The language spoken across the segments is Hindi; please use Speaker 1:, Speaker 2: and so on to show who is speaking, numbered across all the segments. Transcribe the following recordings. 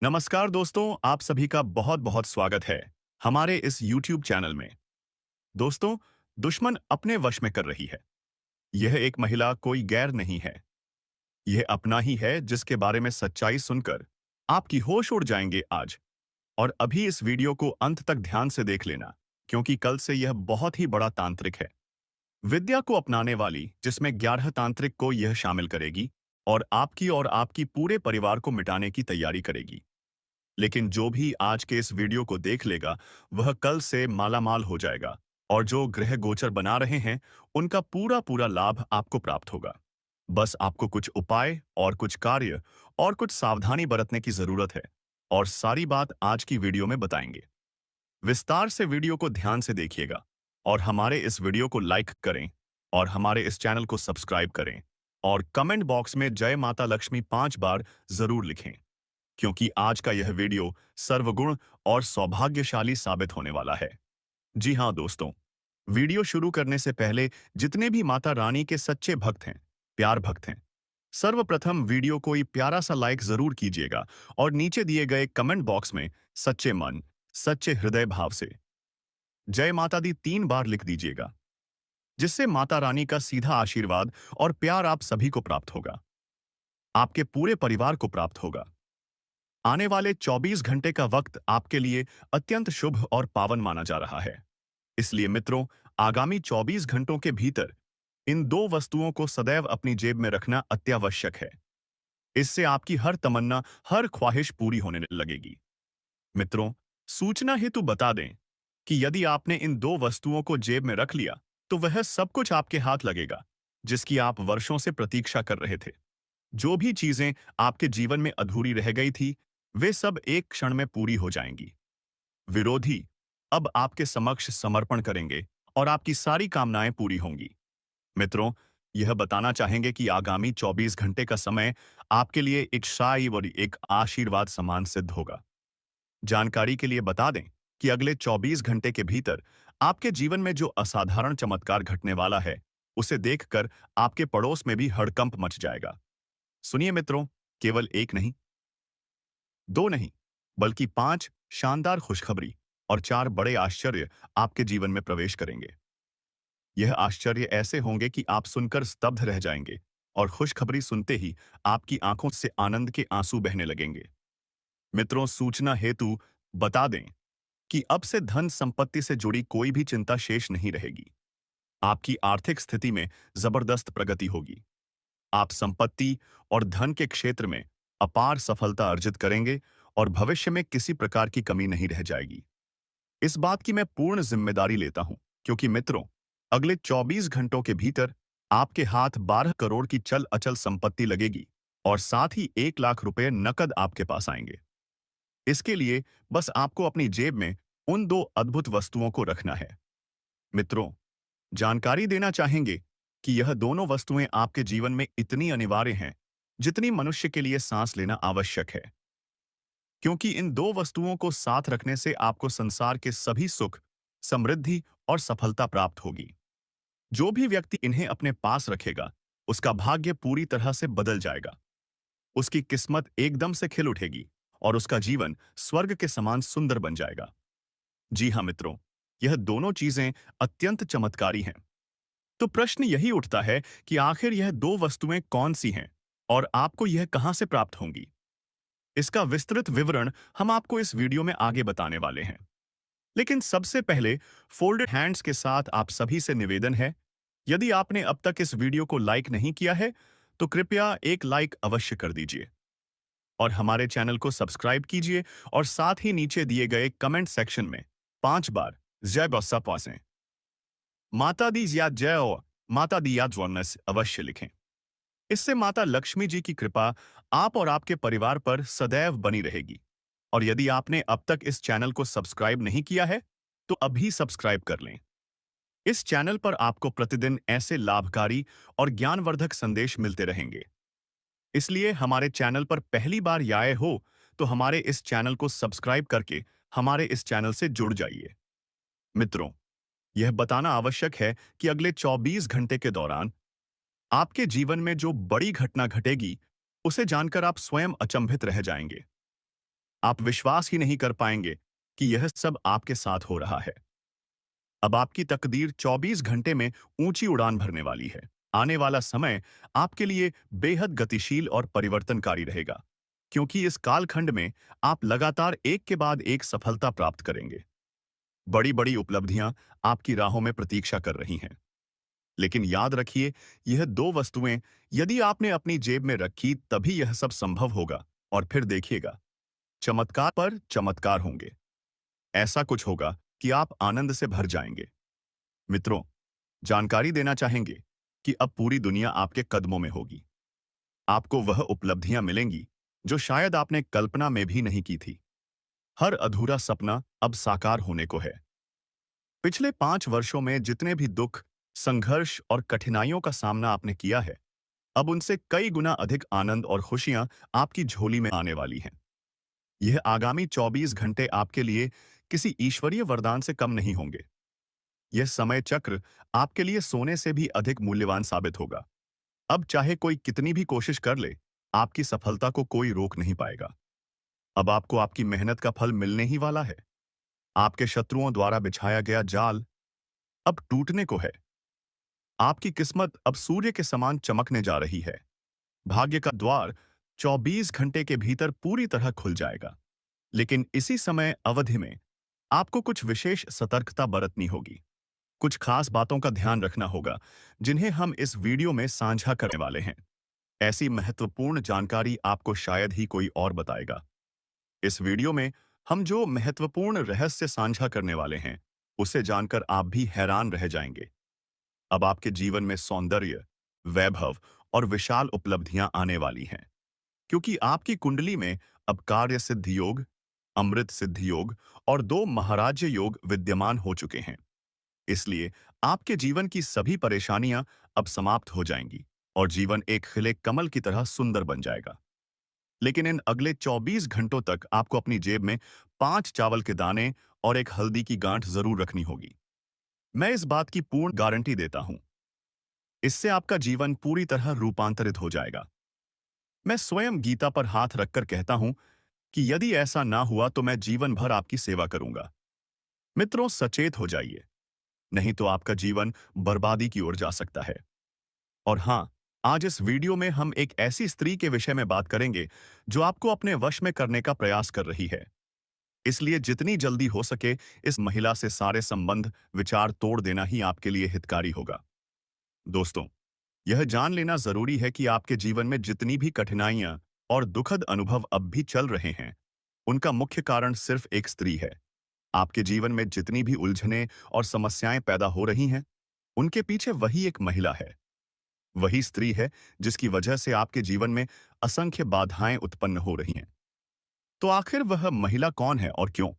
Speaker 1: नमस्कार दोस्तों, आप सभी का बहुत बहुत स्वागत है हमारे इस YouTube चैनल में। दोस्तों, दुश्मन अपने वश में कर रही है। यह एक महिला कोई गैर नहीं है। यह अपना ही है जिसके बारे में सच्चाई सुनकर आपकी होश उड़ जाएंगे आज। और अभी इस वीडियो को अंत तक ध्यान से देख लेना, क्योंकि कल से यह बहुत ही बड़ा तांत्रिक है। विद्या को अपनाने वाली जिसमें 11 तांत्रिक को यह शामिल करेगी और आपकी पूरे परिवार को मिटाने की तैयारी करेगी। लेकिन जो भी आज के इस वीडियो को देख लेगा, वह कल से मालामाल हो जाएगा और जो ग्रह गोचर बना रहे हैं, उनका पूरा पूरा लाभ आपको प्राप्त होगा। बस आपको कुछ उपाय और कुछ कार्य और कुछ सावधानी बरतने की जरूरत है और सारी बात आज की वीडियो में बताएंगे। विस्तार से वीडियो को ध्यान से देखिएगा और हमारे इस वीडियो को लाइक करें और हमारे इस चैनल को सब्सक्राइब करें और कमेंट बॉक्स में जय माता लक्ष्मी 5 बार जरूर लिखें, क्योंकि आज का यह वीडियो सर्वगुण और सौभाग्यशाली साबित होने वाला है। जी हाँ दोस्तों, वीडियो शुरू करने से पहले जितने भी माता रानी के सच्चे भक्त हैं, प्यार भक्त हैं, सर्वप्रथम वीडियो को एक प्यारा सा लाइक जरूर कीजिएगा और नीचे दिए गए कमेंट बॉक्स में सच्चे मन, सच्चे हृदय भाव से जय माता दी 3 बार लिख दीजिएगा, जिससे माता रानी का सीधा आशीर्वाद और प्यार आप सभी को प्राप्त होगा, आपके पूरे परिवार को प्राप्त होगा। आने वाले 24 घंटे का वक्त आपके लिए अत्यंत शुभ और पावन माना जा रहा है। इसलिए मित्रों, आगामी 24 घंटों के भीतर इन 2 वस्तुओं को सदैव अपनी जेब में रखना अत्यावश्यक है। इससे आपकी हर तमन्ना, हर ख्वाहिश पूरी होने लगेगी। मित्रों, सूचना हेतु बता दें कि यदि आपने इन 2 वस्तुओं को जेब में रख लिया, तो वह सब कुछ आपके हाथ लगेगा, जिसकी आप वर्षों से प्रतीक्षा कर रहे थे। जो भी चीजें आपके जीवन में अधूरी रह गई थी, वे सब एक क्षण में पूरी हो जाएंगी। विरोधी अब आपके समक्ष समर्पण करेंगे और आपकी सारी कामनाएं पूरी होंगी। मित्रों, यह बताना चाहेंगे कि आगामी 24 घंटे का समय आपके लिए एक शाई और एक आशीर्वाद समान सिद्ध होगा। जानकारी के लिए बता दें कि अगले 24 घंटे के भीतर आपके जीवन में जो असाधारण चमत्कार घटने वाला है, उसे देखकर आपके पड़ोस में भी हड़कंप मच जाएगा। सुनिए मित्रों, केवल एक नहीं, 2 नहीं, बल्कि 5 शानदार खुशखबरी और 4 बड़े आश्चर्य आपके जीवन में प्रवेश करेंगे। यह आश्चर्य ऐसे होंगे कि आप सुनकर स्तब्ध रह जाएंगे और खुशखबरी सुनते ही आपकी आंखों से आनंद के आंसू बहने लगेंगे। मित्रों, सूचना हेतु बता दें कि अब से धन संपत्ति से जुड़ी कोई भी चिंता शेष नहीं रहेगी। आपकी आर्थिक स्थिति में जबरदस्त प्रगति होगी। आप संपत्ति और धन के क्षेत्र में अपार सफलता अर्जित करेंगे और भविष्य में किसी प्रकार की कमी नहीं रह जाएगी। इस बात की मैं पूर्ण जिम्मेदारी लेता हूं, क्योंकि मित्रों, अगले 24 घंटों के भीतर आपके हाथ 12 करोड़ की चल अचल संपत्ति लगेगी और साथ ही 1 लाख रुपए नकद आपके पास आएंगे। इसके लिए बस आपको अपनी जेब में उन 2 अद्भुत वस्तुओं को रखना है। मित्रों, जानकारी देना चाहेंगे कि यह दोनों वस्तुएं आपके जीवन में इतनी अनिवार्य हैं, जितनी मनुष्य के लिए सांस लेना आवश्यक है। क्योंकि इन 2 वस्तुओं को साथ रखने से आपको संसार के सभी सुख, समृद्धि और सफलता प्राप्त होगी। जो भी व्यक्ति इन्हें अपने पास रखेगा, उसका भाग्य पूरी तरह से बदल जाएगा। उसकी किस्मत एकदम से खिल उठेगी और उसका जीवन स्वर्ग के समान सुंदर बन जाएगा। जी हाँ मित्रों, यह दोनों चीजें अत्यंत चमत्कारी हैं। तो प्रश्न यही उठता है कि आखिर यह 2 वस्तुएं कौन सी हैं और आपको यह कहां से प्राप्त होंगी। इसका विस्तृत विवरण हम आपको इस वीडियो में आगे बताने वाले हैं। लेकिन सबसे पहले फोल्डेड हैंड्स के साथ आप सभी से निवेदन है, यदि आपने अब तक इस वीडियो को लाइक नहीं किया है, तो कृपया एक लाइक अवश्य कर दीजिए और हमारे चैनल को सब्सक्राइब कीजिए और साथ ही नीचे दिए गए कमेंट सेक्शन में 5 बार जय बस्सा पासें, माता दी या जय और माता दी या ज्वानस अवश्य लिखें। इससे माता लक्ष्मी जी की कृपा आप और आपके परिवार पर सदैव बनी रहेगी। और यदि आपने अब तक इस चैनल को सब्सक्राइब नहीं किया है, तो अभी सब्सक्राइब कर लें। इस चैनल पर आपको प्रतिदिन ऐसे लाभकारी और ज्ञानवर्धक संदेश मिलते रहेंगे। इसलिए हमारे चैनल पर पहली बार आए हो, तो हमारे इस चैनल को सब्सक्राइब करके हमारे इस चैनल से जुड़ जाइए। मित्रों, यह बताना आवश्यक है कि अगले 24 घंटे के दौरान आपके जीवन में जो बड़ी घटना घटेगी, उसे जानकर आप स्वयं अचंभित रह जाएंगे। आप विश्वास ही नहीं कर पाएंगे कि यह सब आपके साथ हो रहा है। अब आपकी तकदीर 24 घंटे में ऊंची उड़ान भरने वाली है। आने वाला समय आपके लिए बेहद गतिशील और परिवर्तनकारी रहेगा, क्योंकि इस कालखंड में आप लगातार एक के बाद एक सफलता प्राप्त करेंगे। बड़ी बड़ी उपलब्धियां आपकी राहों में प्रतीक्षा कर रही हैं। लेकिन याद रखिए, यह दो वस्तुएं यदि आपने अपनी जेब में रखी तभी यह सब संभव होगा। और फिर देखिएगा, चमत्कार पर चमत्कार होंगे। ऐसा कुछ होगा कि आप आनंद से भर जाएंगे। मित्रों, जानकारी देना चाहेंगे कि अब पूरी दुनिया आपके कदमों में होगी। आपको वह उपलब्धियां मिलेंगी जो शायद आपने कल्पना में भी नहीं की थी। हर अधूरा सपना अब साकार होने को है। पिछले 5 वर्षों में जितने भी दुख, संघर्ष और कठिनाइयों का सामना आपने किया है, अब उनसे कई गुना अधिक आनंद और खुशियां आपकी झोली में आने वाली हैं। यह आगामी 24 घंटे आपके लिए किसी ईश्वरीय वरदान से कम नहीं होंगे। यह समय चक्र आपके लिए सोने से भी अधिक मूल्यवान साबित होगा। अब चाहे कोई कितनी भी कोशिश कर ले, आपकी सफलता को कोई रोक नहीं पाएगा। अब आपको आपकी मेहनत का फल मिलने ही वाला है। आपके शत्रुओं द्वारा बिछाया गया जाल अब टूटने को है। आपकी किस्मत अब सूर्य के समान चमकने जा रही है। भाग्य का द्वार 24 घंटे के भीतर पूरी तरह खुल जाएगा। लेकिन इसी समय अवधि में आपको कुछ विशेष सतर्कता बरतनी होगी। कुछ खास बातों का ध्यान रखना होगा, जिन्हें हम इस वीडियो में साझा करने वाले हैं। ऐसी महत्वपूर्ण जानकारी आपको शायद ही कोई और बताएगा। इस वीडियो में हम जो महत्वपूर्ण रहस्य साझा करने वाले हैं, उसे जानकर आप भी हैरान रह जाएंगे। अब आपके जीवन में सौंदर्य, वैभव और विशाल उपलब्धियां आने वाली हैं, क्योंकि आपकी कुंडली में अब कार्य सिद्धि योग, अमृत सिद्धि योग और 2 महाराज्य योग विद्यमान हो चुके हैं। इसलिए आपके जीवन की सभी परेशानियां अब समाप्त हो जाएंगी और जीवन एक खिले कमल की तरह सुंदर बन जाएगा। लेकिन इन अगले 24 घंटों तक आपको अपनी जेब में 5 चावल के दाने और एक हल्दी की गांठ जरूर रखनी होगी। मैं इस बात की पूर्ण गारंटी देता हूं, इससे आपका जीवन पूरी तरह रूपांतरित हो जाएगा। मैं स्वयं गीता पर हाथ रखकर कहता हूं कि यदि ऐसा ना हुआ तो मैं जीवन भर आपकी सेवा करूंगा। मित्रों, सचेत हो जाइए, नहीं तो आपका जीवन बर्बादी की ओर जा सकता है। और हां, आज इस वीडियो में हम एक ऐसी स्त्री के विषय में बात करेंगे जो आपको अपने वश में करने का प्रयास कर रही है। इसलिए जितनी जल्दी हो सके इस महिला से सारे संबंध विचार तोड़ देना ही आपके लिए हितकारी होगा। दोस्तों, यह जान लेना जरूरी है कि आपके जीवन में जितनी भी कठिनाइयां और दुखद अनुभव अब भी चल रहे हैं, उनका मुख्य कारण सिर्फ एक स्त्री है। आपके जीवन में जितनी भी उलझनें और समस्याएं पैदा हो रही हैं, उनके पीछे वही एक महिला है। वही स्त्री है जिसकी वजह से आपके जीवन में असंख्य बाधाएं उत्पन्न हो रही हैं। तो आखिर वह महिला कौन है और क्यों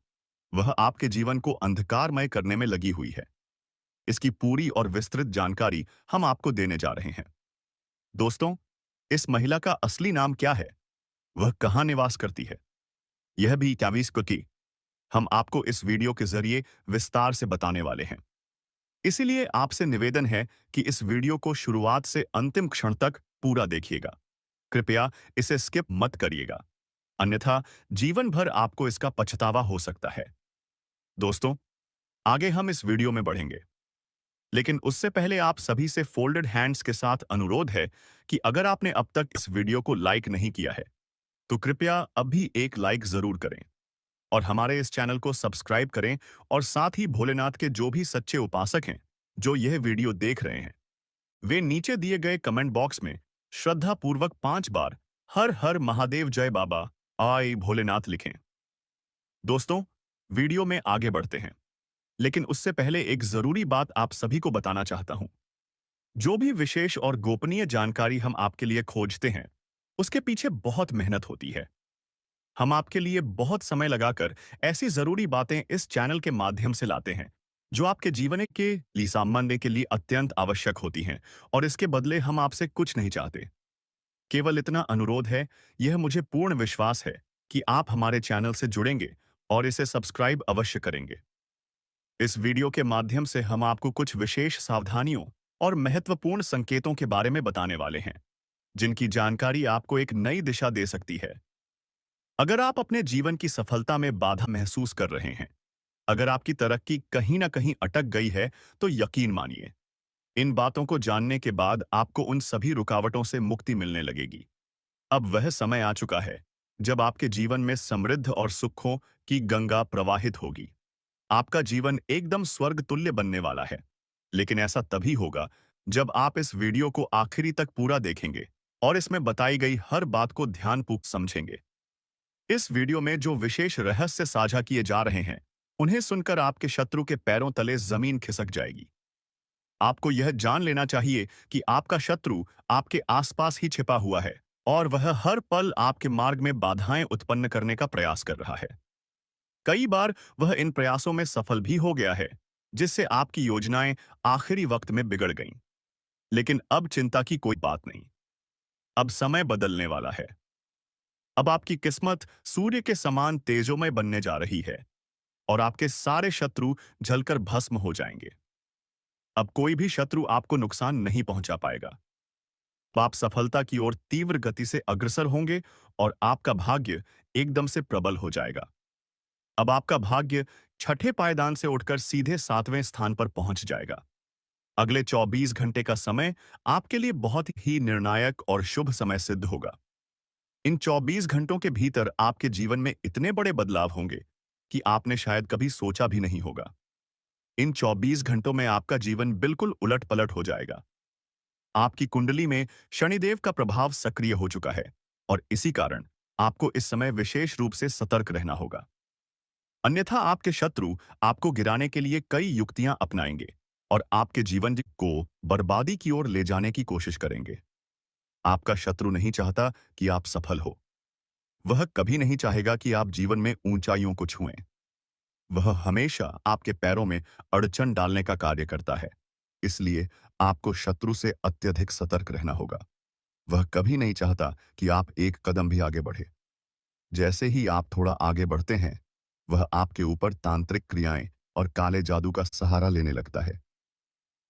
Speaker 1: वह आपके जीवन को अंधकारमय करने में लगी हुई है? इसकी पूरी और विस्तृत जानकारी हम आपको देने जा रहे हैं। दोस्तों, इस महिला का असली नाम क्या है? वह कहां निवास करती है? यह भी 24 की हम आपको इस वीडियो के जरिए विस्तार से बताने वाले हैं। इसीलिए आपसे निवेदन है कि इस वीडियो को शुरुआत से अंतिम क्षण तक पूरा देखिएगा। कृपया इसे स्किप मत करिएगा, अन्यथा जीवन भर आपको इसका पछतावा हो सकता है। दोस्तों, आगे हम इस वीडियो में बढ़ेंगे, लेकिन उससे पहले आप सभी से फोल्डेड हैंड्स के साथ अनुरोध है कि अगर आपने अब तक इस वीडियो को लाइक नहीं किया है, तो कृपया अभी एक लाइक जरूर करें और हमारे इस चैनल को सब्सक्राइब करें। और साथ ही भोलेनाथ के जो भी सच्चे उपासक हैं जो यह वीडियो देख रहे हैं, वे नीचे दिए गए कमेंट बॉक्स में श्रद्धा पूर्वक 5 बार हर हर महादेव जय बाबा आई भोलेनाथ लिखें। दोस्तों, वीडियो में आगे बढ़ते हैं, लेकिन उससे पहले एक जरूरी बात आप सभी को बताना चाहता हूं। जो भी विशेष और गोपनीय जानकारी हम आपके लिए खोजते हैं, उसके पीछे बहुत मेहनत होती है। हम आपके लिए बहुत समय लगाकर ऐसी जरूरी बातें इस चैनल के माध्यम से लाते हैं जो आपके जीवन के लिए सामान्य के लिए अत्यंत आवश्यक होती हैं, और इसके बदले हम आपसे कुछ नहीं चाहते। केवल इतना अनुरोध है, यह मुझे पूर्ण विश्वास है कि आप हमारे चैनल से जुड़ेंगे और इसे सब्सक्राइब अवश्य करेंगे। इस वीडियो के माध्यम से हम आपको कुछ विशेष सावधानियों और महत्वपूर्ण संकेतों के बारे में बताने वाले हैं, जिनकी जानकारी आपको एक नई दिशा दे सकती है। अगर आप अपने जीवन की सफलता में बाधा महसूस कर रहे हैं, अगर आपकी तरक्की कहीं ना कहीं अटक गई है, तो यकीन मानिए, इन बातों को जानने के बाद आपको उन सभी रुकावटों से मुक्ति मिलने लगेगी। अब वह समय आ चुका है जब आपके जीवन में समृद्ध और सुखों की गंगा प्रवाहित होगी। आपका जीवन एकदम स्वर्ग तुल्य बनने वाला है। लेकिन ऐसा तभी होगा जब आप इस वीडियो को आखिरी तक पूरा देखेंगे और इसमें बताई गई हर बात को ध्यानपूर्वक समझेंगे। इस वीडियो में जो विशेष रहस्य साझा किए जा रहे हैं, उन्हें सुनकर आपके शत्रु के पैरों तले जमीन खिसक जाएगी। आपको यह जान लेना चाहिए कि आपका शत्रु आपके आसपास ही छिपा हुआ है और वह हर पल आपके मार्ग में बाधाएं उत्पन्न करने का प्रयास कर रहा है। कई बार वह इन प्रयासों में सफल भी हो गया है, जिससे आपकी योजनाएं आखिरी वक्त में बिगड़ गईं। लेकिन अब चिंता की कोई बात नहीं। अब समय बदलने वाला है। अब आपकी किस्मत सूर्य के समान तेजोमय बनने जा रही है और आपके सारे शत्रु जलकर भस्म हो जाएंगे। अब कोई भी शत्रु आपको नुकसान नहीं पहुंचा पाएगा। आप सफलता की ओर तीव्र गति से अग्रसर होंगे और आपका भाग्य एकदम से प्रबल हो जाएगा। अब आपका भाग्य छठे पायदान से उठकर सीधे 7वें स्थान पर पहुंच जाएगा। अगले 24 घंटे का समय आपके लिए बहुत ही निर्णायक और शुभ समय सिद्ध होगा। इन 24 घंटों के भीतर आपके जीवन में इतने बड़े बदलाव होंगे कि आपने शायद कभी सोचा भी नहीं होगा। इन 24 घंटों में आपका जीवन बिल्कुल उलट-पलट हो जाएगा। आपकी कुंडली में शनिदेव का प्रभाव सक्रिय हो चुका है और इसी कारण आपको इस समय विशेष रूप से सतर्क रहना होगा। अन्यथा आपके शत्रु आपको गिराने के लिए कई युक्तियां अपनाएंगे और आपके जीवन को बर्बादी की ओर ले जाने की कोशिश करेंगे। आपका शत्रु नहीं चाहता कि आप सफल हो। वह कभी नहीं चाहेगा कि आप जीवन में ऊंचाइयों को छुएं। वह हमेशा आपके पैरों में अड़चन डालने का कार्य करता है। इसलिए आपको शत्रु से अत्यधिक सतर्क रहना होगा। वह कभी नहीं चाहता कि आप एक कदम भी आगे बढ़े। जैसे ही आप थोड़ा आगे बढ़ते हैं, वह आपके ऊपर तांत्रिक क्रियाएं और काले जादू का सहारा लेने लगता है।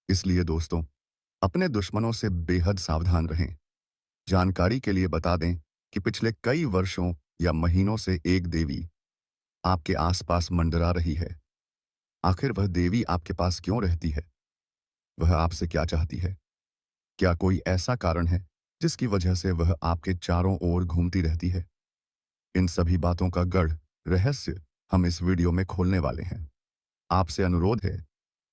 Speaker 1: इसलिए दोस्तों, अपने दुश्मनों से बेहद सावधान रहें। जानकारी के लिए बता दें कि पिछले कई वर्षों या महीनों से एक देवी आपके आसपास मंडरा रही है। आखिर वह देवी आपके पास क्यों रहती है? वह आपसे क्या चाहती है? क्या कोई ऐसा कारण है जिसकी वजह से वह आपके चारों ओर घूमती रहती है? इन सभी बातों का गढ़ रहस्य हम इस वीडियो में खोलने वाले हैं। आपसे अनुरोध है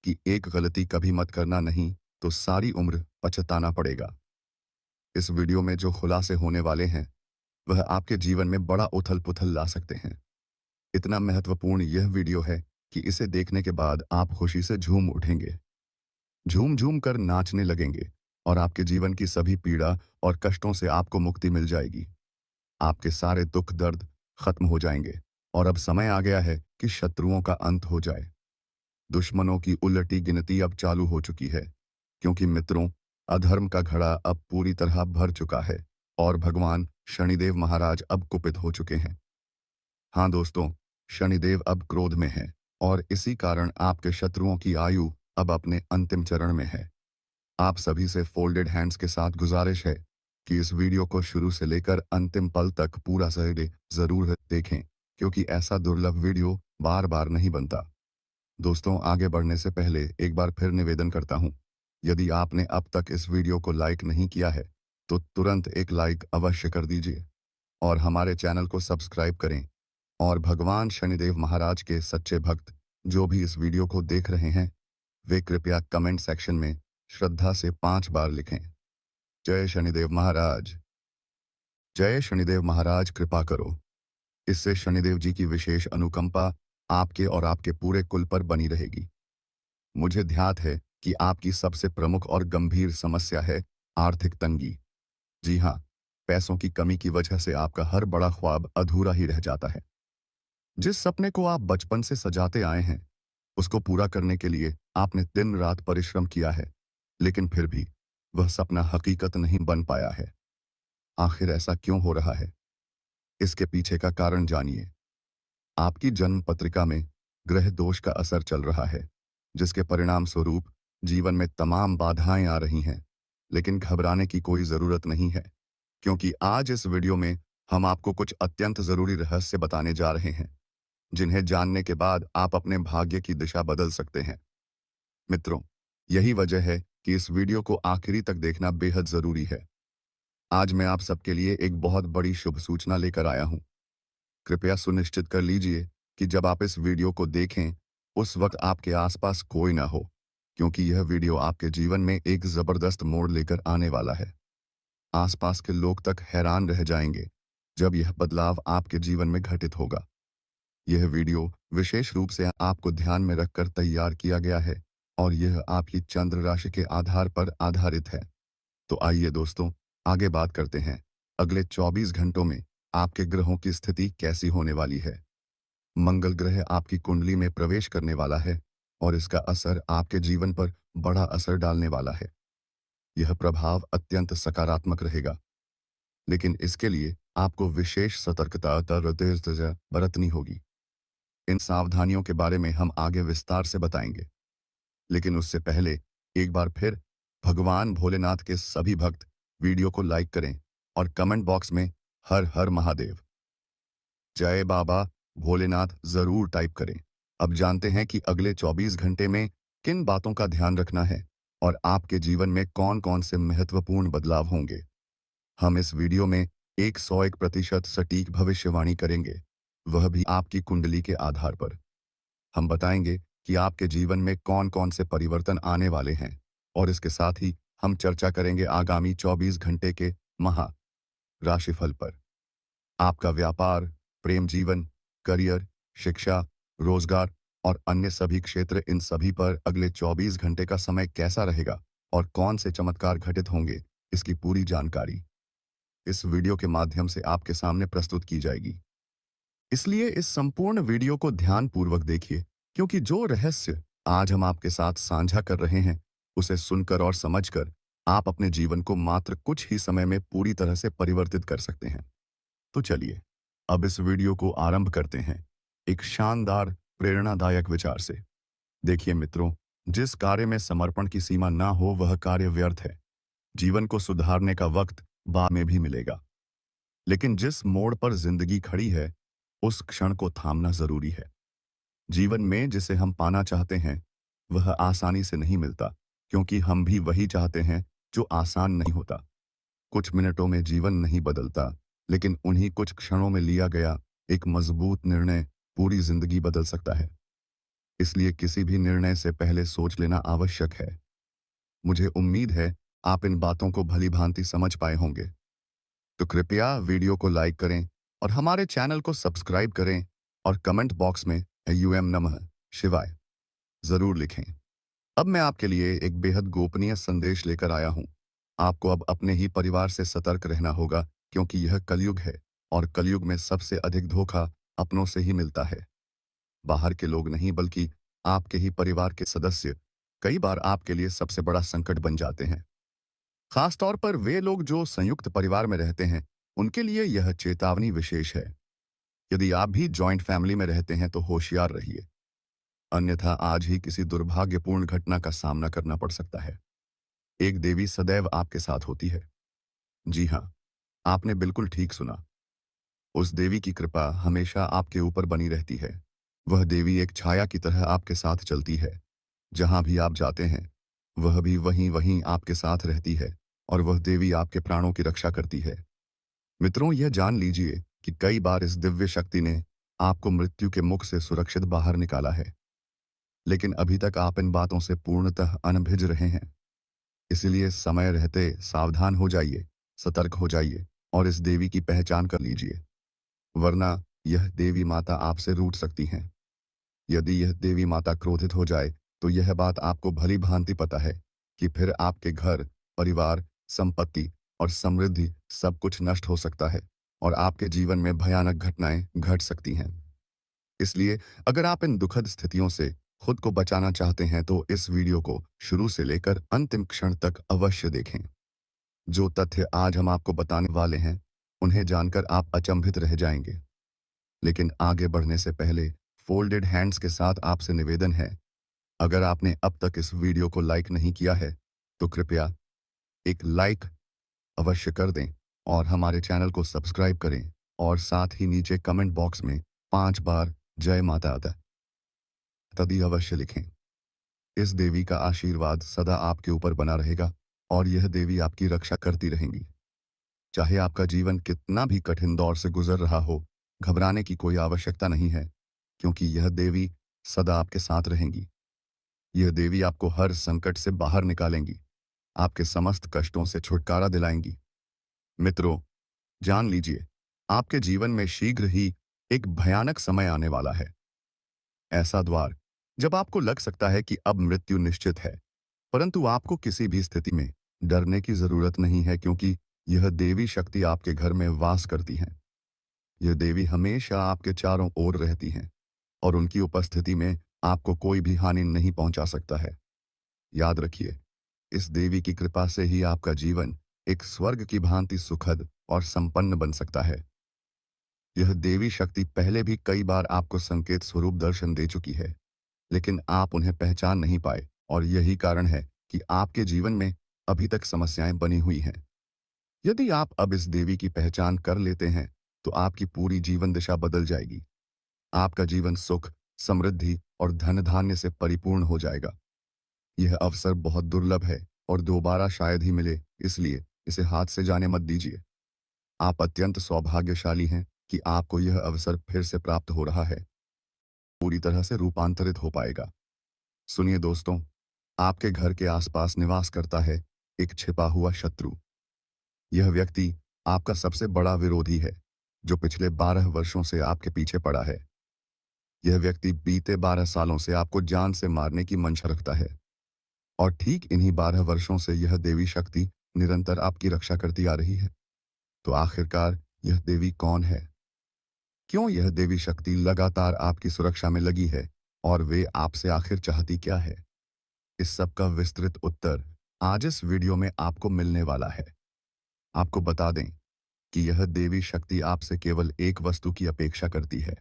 Speaker 1: कि एक गलती कभी मत करना, नहीं तो सारी उम्र पछताना पड़ेगा। इस वीडियो में जो खुलासे होने वाले हैं, वह आपके जीवन में बड़ा उथल-पुथल ला सकते हैं। इतना महत्वपूर्ण यह वीडियो है कि इसे देखने के बाद आप खुशी से झूम उठेंगे, झूम-झूम कर नाचने लगेंगे और आपके जीवन की सभी पीड़ा और कष्टों से आपको मुक्ति मिल जाएगी। आपके सारे दुख दर्द खत्म हो जाएंगे और अब समय आ गया है कि शत्रुओं का अंत हो जाए। दुश्मनों की उलटी गिनती अब चालू हो चुकी है, क्योंकि मित्रों, अधर्म का घड़ा अब पूरी तरह भर चुका है और भगवान शनिदेव महाराज अब कुपित हो चुके हैं। हाँ दोस्तों, शनिदेव अब क्रोध में है और इसी कारण आपके शत्रुओं की आयु अब अपने अंतिम चरण में है। आप सभी से फोल्डेड हैंड्स के साथ गुजारिश है कि इस वीडियो को शुरू से लेकर अंतिम पल तक पूरा सही जरूर देखें, क्योंकि ऐसा दुर्लभ वीडियो बार बार नहीं बनता। दोस्तों, आगे बढ़ने से पहले एक बार फिर निवेदन करता हूं, यदि आपने अब तक इस वीडियो को लाइक नहीं किया है, तो तुरंत एक लाइक अवश्य कर दीजिए और हमारे चैनल को सब्सक्राइब करें। और भगवान शनिदेव महाराज के सच्चे भक्त जो भी इस वीडियो को देख रहे हैं, वे कृपया कमेंट सेक्शन में श्रद्धा से 5 बार लिखें, जय शनिदेव महाराज। जय शनिदेव महाराज, कृपा करो। इससे शनिदेव जी की विशेष अनुकंपा आपके और आपके पूरे कुल पर बनी रहेगी। मुझे ध्यात है कि आपकी सबसे प्रमुख और गंभीर समस्या है आर्थिक तंगी। जी हाँ, पैसों की कमी की वजह से आपका हर बड़ा ख्वाब अधूरा ही रह जाता है। जिस सपने को आप बचपन से सजाते आए हैं, उसको पूरा करने के लिए आपने दिन रात परिश्रम किया है, लेकिन फिर भी वह सपना हकीकत नहीं बन पाया है। आखिर ऐसा क्यों हो रहा है? इसके पीछे का कारण जानिए। आपकी जन्म पत्रिका में ग्रह दोष का असर चल रहा है, जिसके परिणाम स्वरूप जीवन में तमाम बाधाएं आ रही हैं। लेकिन घबराने की कोई जरूरत नहीं है, क्योंकि आज इस वीडियो में हम आपको कुछ अत्यंत जरूरी रहस्य बताने जा रहे हैं, जिन्हें जानने के बाद आप अपने भाग्य की दिशा बदल सकते हैं। मित्रों, यही वजह है कि इस वीडियो को आखिरी तक देखना बेहद जरूरी है। आज मैं आप सबके लिए एक बहुत बड़ी शुभ सूचना लेकर आया हूं। कृपया सुनिश्चित कर लीजिए कि जब आप इस वीडियो को देखें, उस वक्त आपके आसपास कोई ना हो, क्योंकि यह वीडियो आपके जीवन में एक जबरदस्त मोड़ लेकर आने वाला है। आसपास के लोग तक हैरान रह जाएंगे जब यह बदलाव आपके जीवन में घटित होगा। यह वीडियो विशेष रूप से आपको ध्यान में रखकर तैयार किया गया है और यह आपकी चंद्र राशि के आधार पर आधारित है। तो आइए दोस्तों, आगे बात करते हैं। अगले 24 घंटों में आपके ग्रहों की स्थिति कैसी होने वाली है। मंगल ग्रह आपकी कुंडली में प्रवेश करने वाला है और इसका असर आपके जीवन पर बड़ा असर डालने वाला है। यह प्रभाव अत्यंत सकारात्मक रहेगा, लेकिन इसके लिए आपको विशेष सतर्कता बरतनी होगी। इन सावधानियों के बारे में हम आगे विस्तार से बताएंगे, लेकिन उससे पहले एक बार फिर भगवान भोलेनाथ के सभी भक्त वीडियो को लाइक करें और कमेंट बॉक्स में हर हर महादेव, जय बाबा भोलेनाथ जरूर टाइप करें। अब जानते हैं कि अगले 24 घंटे में किन बातों का ध्यान रखना है और आपके जीवन में कौन कौन से महत्वपूर्ण बदलाव होंगे। हम इस वीडियो में 101% सटीक भविष्यवाणी करेंगे, वह भी आपकी कुंडली के आधार पर। हम बताएंगे कि आपके जीवन में कौन कौन से परिवर्तन आने वाले हैं और इसके साथ ही हम चर्चा करेंगे आगामी 24 घंटे के महा राशिफल पर। आपका व्यापार, प्रेम जीवन, करियर, शिक्षा, रोजगार और अन्य सभी क्षेत्र, इन सभी पर अगले 24 घंटे का समय कैसा रहेगा और कौन से चमत्कार घटित होंगे, इसकी पूरी जानकारी इस वीडियो के माध्यम से आपके सामने प्रस्तुत की जाएगी। इसलिए इस संपूर्ण वीडियो को ध्यानपूर्वक देखिए, क्योंकि जो रहस्य आज हम आपके साथ साझा कर रहे हैं, उसे सुनकर और समझकर आप अपने जीवन को मात्र कुछ ही समय में पूरी तरह से परिवर्तित कर सकते हैं। तो चलिए, अब इस वीडियो को आरंभ करते हैं एक शानदार प्रेरणादायक विचार से। देखिए मित्रों, जिस कार्य में समर्पण की सीमा ना हो वह कार्य व्यर्थ है। जीवन को सुधारने का वक्त बाद में भी मिलेगा, लेकिन जिस मोड़ पर जिंदगी खड़ी है, उस क्षण को थामना जरूरी है। जीवन में जिसे हम पाना चाहते हैं, वह आसानी से नहीं मिलता, क्योंकि हम भी वही चाहते हैं जो आसान नहीं होता। कुछ मिनटों में जीवन नहीं बदलता, लेकिन उन्हीं कुछ क्षणों में लिया गया एक मजबूत निर्णय पूरी जिंदगी बदल सकता है। इसलिए किसी भी निर्णय से पहले सोच लेना आवश्यक है। मुझे उम्मीद है आप इन बातों को भली भांति समझ पाए होंगे। तो कृपया वीडियो को लाइक करें और हमारे चैनल को सब्सक्राइब करें और कमेंट बॉक्स में यूएम नमः शिवाय जरूर लिखें। अब मैं आपके लिए एक बेहद गोपनीय संदेश लेकर आया हूं। आपको अब अपने ही परिवार से सतर्क रहना होगा, क्योंकि यह कलयुग है और कलयुग में सबसे अधिक धोखा अपनों से ही मिलता है। बाहर के लोग नहीं, बल्कि आपके ही परिवार के सदस्य कई बार आपके लिए सबसे बड़ा संकट बन जाते हैं। खासतौर पर वे लोग जो संयुक्त परिवार में रहते हैं, उनके लिए यह चेतावनी विशेष है। यदि आप भी जॉइंट फैमिली में रहते हैं तो होशियार रहिए, अन्यथा आज ही किसी दुर्भाग्यपूर्ण घटना का सामना करना पड़ सकता है। एक देवी सदैव आपके साथ होती है। जी हाँ, आपने बिल्कुल ठीक सुना। उस देवी की कृपा हमेशा आपके ऊपर बनी रहती है। वह देवी एक छाया की तरह आपके साथ चलती है। जहां भी आप जाते हैं, वह भी वहीं वहीं आपके साथ रहती है और वह देवी आपके प्राणों की रक्षा करती है। मित्रों, यह जान लीजिए कि कई बार इस दिव्य शक्ति ने आपको मृत्यु के मुख से सुरक्षित बाहर निकाला है, लेकिन अभी तक आप इन बातों से पूर्णतः अनभिज रहे हैं। इसलिए समय रहते सावधान हो जाइए, सतर्क हो जाइए और इस देवी की पहचान कर लीजिए, वरना यह देवी माता आपसे रूठ सकती हैं। यदि यह देवी माता क्रोधित हो जाए, तो यह बात आपको भली भांति पता है कि फिर आपके घर, परिवार, संपत्ति और समृद्धि सब कुछ नष्ट हो सकता है और आपके जीवन में भयानक घटनाएं घट सकती हैं। इसलिए अगर आप इन दुखद स्थितियों से खुद को बचाना चाहते हैं, तो इस वीडियो को शुरू से लेकर अंतिम क्षण तक अवश्य देखें। जो तथ्य आज हम आपको बताने वाले हैं, उन्हें जानकर आप अचंभित रह जाएंगे। लेकिन आगे बढ़ने से पहले फोल्डेड हैंड्स के साथ आपसे निवेदन है, अगर आपने अब तक इस वीडियो को लाइक नहीं किया है, तो कृपया एक लाइक अवश्य कर दें और हमारे चैनल को सब्सक्राइब करें
Speaker 2: और साथ ही नीचे कमेंट बॉक्स में 5 बार जय माता दा तदी अवश्य लिखें। इस देवी का आशीर्वाद सदा आपके ऊपर बना रहेगा और यह देवी आपकी रक्षा करती रहेंगी। चाहे आपका जीवन कितना भी कठिन दौर से गुजर रहा हो, घबराने की कोई आवश्यकता नहीं है, क्योंकि यह देवी सदा आपके साथ रहेंगी। यह देवी आपको हर संकट से बाहर निकालेंगी, आपके समस्त कष्टों से छुटकारा दिलाएंगी। मित्रों, जान लीजिए, आपके जीवन में शीघ्र ही एक भयानक समय आने वाला है। ऐसा द्वार जब आपको लग सकता है कि अब मृत्यु निश्चित है, परंतु आपको किसी भी स्थिति में डरने की जरूरत नहीं है, क्योंकि यह देवी शक्ति आपके घर में वास करती है। यह देवी हमेशा आपके चारों ओर रहती हैं और उनकी उपस्थिति में आपको कोई भी हानि नहीं पहुंचा सकता है। याद रखिए, इस देवी की कृपा से ही आपका जीवन एक स्वर्ग की भांति सुखद और संपन्न बन सकता है। यह देवी शक्ति पहले भी कई बार आपको संकेत स्वरूप दर्शन दे चुकी है, लेकिन आप उन्हें पहचान नहीं पाए और यही कारण है कि आपके जीवन में अभी तक समस्याएं बनी हुई हैं। यदि आप अब इस देवी की पहचान कर लेते हैं, तो आपकी पूरी जीवन दिशा बदल जाएगी। आपका जीवन सुख, समृद्धि और धन धान्य से परिपूर्ण हो जाएगा। यह अवसर बहुत दुर्लभ है और दोबारा शायद ही मिले, इसलिए इसे हाथ से जाने मत दीजिए। आप अत्यंत सौभाग्यशाली हैं कि आपको यह अवसर फिर से प्राप्त हो रहा है, पूरी तरह से रूपांतरित हो पाएगा। सुनिए दोस्तों, आपके घर के आसपास निवास करता है एक छिपा हुआ शत्रु। यह व्यक्ति आपका सबसे बड़ा विरोधी है, जो पिछले 12 वर्षों से आपके पीछे पड़ा है। यह व्यक्ति बीते 12 सालों से आपको जान से मारने की मंशा रखता है और ठीक इन्हीं 12 वर्षों से यह देवी शक्ति निरंतर आपकी रक्षा करती आ रही है। तो आखिरकार यह देवी कौन है? क्यों यह देवी शक्ति लगातार आपकी सुरक्षा में लगी है और वे आपसे आखिर चाहती क्या है? इस सब का विस्तृत उत्तर आज इस वीडियो में आपको मिलने वाला है। आपको बता दें कि यह देवी शक्ति आपसे केवल एक वस्तु की अपेक्षा करती है।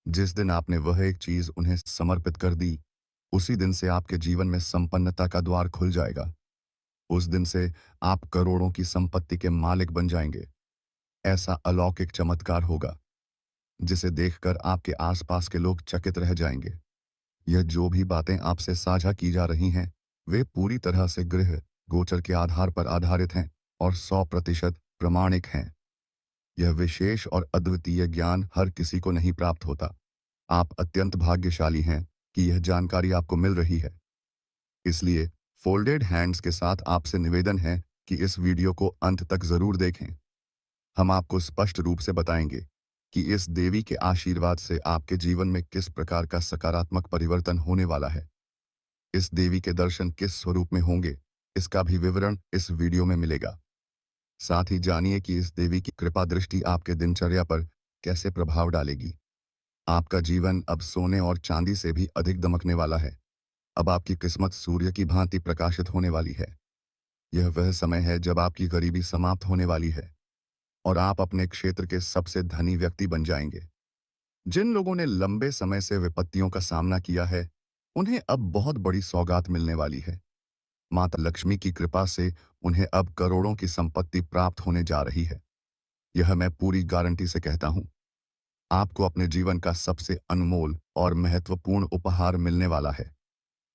Speaker 2: जिस दिन आपने वह एक चीज उन्हें समर्पित कर दी, उसी दिन से आपके जीवन में संपन्नता का द्वार खुल जाएगा। उस दिन से आप करोड़ों की संपत्ति के मालिक बन जाएंगे। ऐसा अलौकिक चमत्कार होगा जिसे देखकर आपके आसपास के लोग चकित रह जाएंगे। यह जो भी बातें आपसे साझा की जा रही हैं, वे पूरी तरह से गृह गोचर के आधार पर आधारित हैं और 100% प्रमाणिक हैं। यह विशेष और अद्वितीय ज्ञान हर किसी को नहीं प्राप्त होता। आप अत्यंत भाग्यशाली हैं कि यह जानकारी आपको मिल रही है। इसलिए फोल्डेड हैंड्स के साथ आपसे निवेदन है कि इस वीडियो को अंत तक जरूर देखें। हम आपको स्पष्ट रूप से बताएंगे कि इस देवी के आशीर्वाद से आपके जीवन में किस प्रकार का सकारात्मक परिवर्तन होने वाला है। इस देवी के दर्शन किस स्वरूप में होंगे, इसका भी विवरण इस वीडियो में मिलेगा। साथ ही जानिए कि इस देवी की कृपा दृष्टि आपके दिनचर्या पर कैसे प्रभाव डालेगी। आपका जीवन अब सोने और चांदी से भी अधिक दमकने वाला है। अब आपकी किस्मत सूर्य की भांति प्रकाशित होने वाली है। यह वह समय है जब आपकी गरीबी समाप्त होने वाली है और आप अपने क्षेत्र के सबसे धनी व्यक्ति बन जाएंगे। जिन लोगों ने लंबे समय से विपत्तियों का सामना किया है, उन्हें अब बहुत बड़ी सौगात मिलने वाली है। माता लक्ष्मी की कृपा से उन्हें अब करोड़ों की संपत्ति प्राप्त होने जा रही है। यह मैं पूरी गारंटी से कहता हूं। आपको अपने जीवन का सबसे अनमोल और महत्वपूर्ण उपहार मिलने वाला है।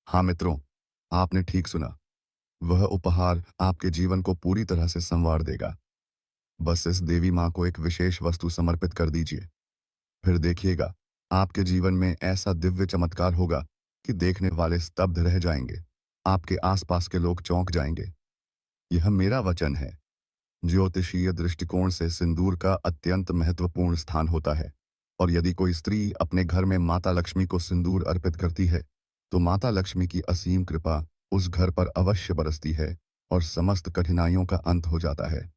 Speaker 2: हाँ मित्रों, आपने ठीक सुना। वह उपहार आपके जीवन को पूरी तरह से संवार देगा। बस इस देवी माँ को एक विशेष वस्तु समर्पित कर दीजिए। फिर देखिएगा, आपके जीवन में ऐसा दिव्य चमत्कार होगा कि देखने वाले स्तब्ध रह जाएंगे। आपके आसपास के लोग चौंक जाएंगे। यह मेरा वचन है। ज्योतिषीय दृष्टिकोण से सिंदूर का अत्यंत महत्वपूर्ण स्थान होता है और यदि कोई स्त्री अपने घर में माता लक्ष्मी को सिंदूर अर्पित करती है, तो माता लक्ष्मी की असीम कृपा उस घर पर अवश्य बरसती है और समस्त कठिनाइयों का अंत हो जाता है।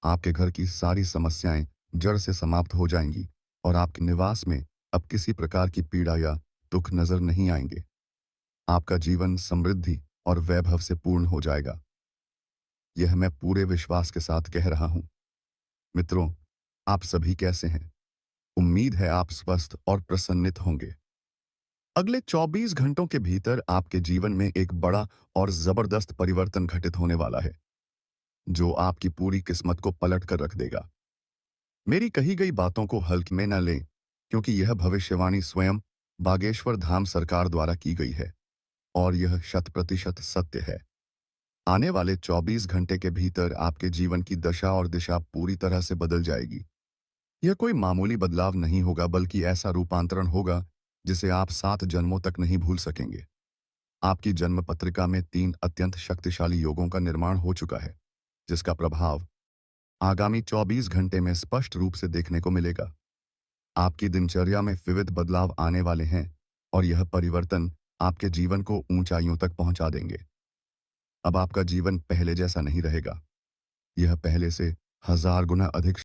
Speaker 2: आपके घर की सारी समस्याएं जड़ से समाप्त हो जाएंगी और आपके निवास में अब किसी प्रकार की पीड़ा या दुख नजर नहीं आएंगे। आपका जीवन समृद्धि और वैभव से पूर्ण हो जाएगा। यह मैं पूरे विश्वास के साथ कह रहा हूं। मित्रों, आप सभी कैसे हैं? उम्मीद है आप स्वस्थ और प्रसन्नित होंगे। अगले 24 घंटों के भीतर आपके जीवन में एक बड़ा और जबरदस्त परिवर्तन घटित होने वाला है, जो आपकी पूरी किस्मत को पलट कर रख देगा। मेरी कही गई बातों को हल्के में न लें, क्योंकि यह भविष्यवाणी स्वयं बागेश्वर धाम सरकार द्वारा की गई है और यह 100% सत्य है। आने वाले 24 घंटे के भीतर आपके जीवन की दशा और दिशा पूरी तरह से बदल जाएगी। यह कोई मामूली बदलाव नहीं होगा, बल्कि ऐसा रूपांतरण होगा जिसे आप 7 जन्मों तक नहीं भूल सकेंगे। आपकी जन्म पत्रिका में 3 अत्यंत शक्तिशाली योगों का निर्माण हो चुका है, जिसका प्रभाव आगामी 24 घंटे में स्पष्ट रूप से देखने को मिलेगा। आपकी दिनचर्या में विविध बदलाव आने वाले हैं और यह परिवर्तन आपके जीवन को ऊंचाइयों तक पहुंचा देंगे। अब आपका जीवन पहले जैसा नहीं रहेगा। यह पहले से 1000 गुना अधिक